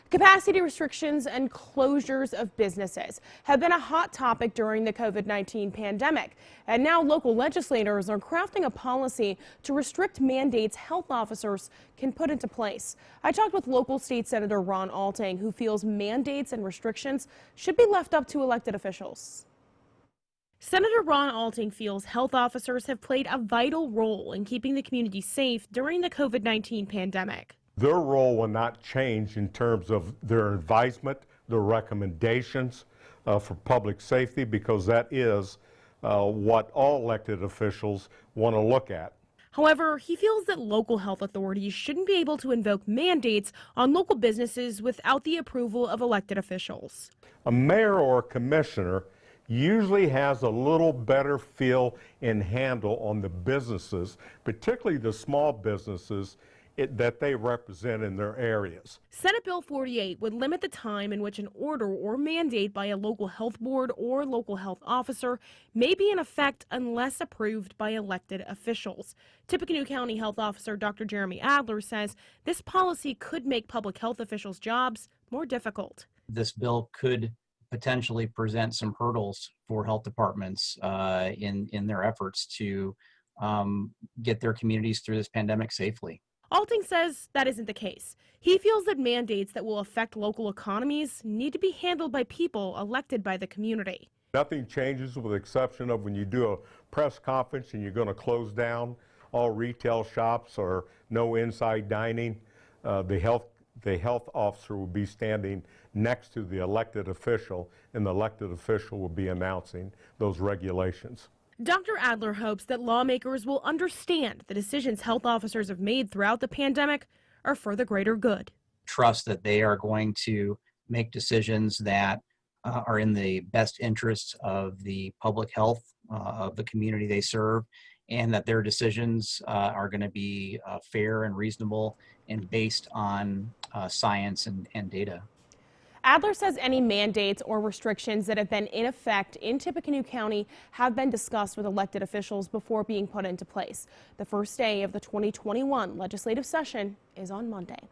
Capacity restrictions and closures of businesses have been a hot topic during the COVID-19 pandemic. And now local legislators are crafting a policy to restrict mandates health officers can put into place. I talked with local state Senator Ron Alting, who feels mandates and restrictions should be left up to elected officials. Senator Ron Alting feels health officers have played a vital role in keeping the community safe during the COVID-19 pandemic. Their role will not change in terms of their advisement, their recommendations for public safety, because that is what all elected officials want to look at. However, he feels that local health authorities shouldn't be able to invoke mandates on local businesses without the approval of elected officials. A mayor or a commissioner usually has a little better feel and handle on the businesses, particularly the small businesses that they represent in their areas. Senate Bill 48 would limit the time in which an order or mandate by a local health board or local health officer may be in effect unless approved by elected officials. Tippecanoe County Health Officer Dr. Jeremy Adler says this policy could make public health officials' jobs more difficult. This bill could potentially present some hurdles for health departments in their efforts to get their communities through this pandemic safely. Alting says that isn't the case. He feels that mandates that will affect local economies need to be handled by people elected by the community. Nothing changes with the exception of when you do a press conference and you're going to close down all retail shops or no inside dining. The health officer will be standing next to the elected official, and the elected official will be announcing those regulations. Dr. Adler hopes that lawmakers will understand the decisions health officers have made throughout the pandemic are for the greater good. Trust that they are going to make decisions that are in the best interests of the public health of the community they serve, and that their decisions are going to be fair and reasonable and based on science and data. Adler says any mandates or restrictions that have been in effect in Tippecanoe County have been discussed with elected officials before being put into place. The first day of the 2021 legislative session is on Monday.